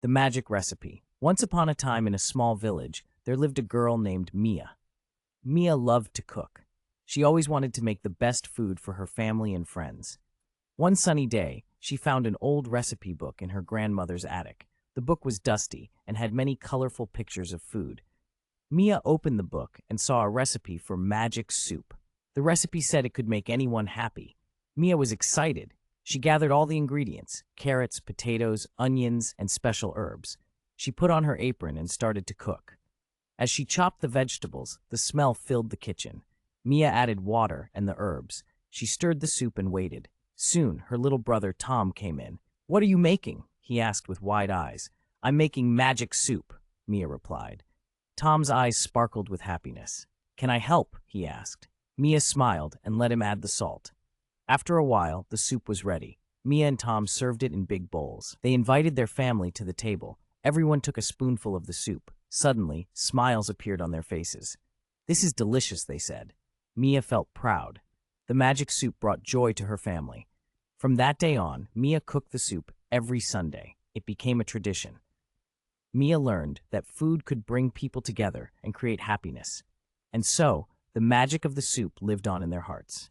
The magic recipe. Once upon a time in a small village, there lived a girl named Mia. Mia loved to cook. She always wanted to make the best food for her family and friends. One sunny day, she found an old recipe book in her grandmother's attic. The book was dusty and had many colorful pictures of food. Mia opened the book and saw a recipe for magic soup. The recipe said it could make anyone happy. Mia was excited. She gathered all the ingredients: carrots, potatoes, onions, and special herbs. She put on her apron and started to cook. As she chopped the vegetables, the smell filled the kitchen. Mia added water and the herbs. She stirred the soup and waited. Soon, her little brother Tom came in. "What are you making?" he asked with wide eyes. "I'm making magic soup," Mia replied. Tom's eyes sparkled with happiness. "Can I help?" he asked. Mia smiled and let him add the salt. After a while, the soup was ready. Mia and Tom served it in big bowls. They invited their family to the table. Everyone took a spoonful of the soup. Suddenly, smiles appeared on their faces. "This is delicious," they said. Mia felt proud. The magic soup brought joy to her family. From that day on, Mia cooked the soup every Sunday. It became a tradition. Mia learned that food could bring people together and create happiness. And so, the magic of the soup lived on in their hearts.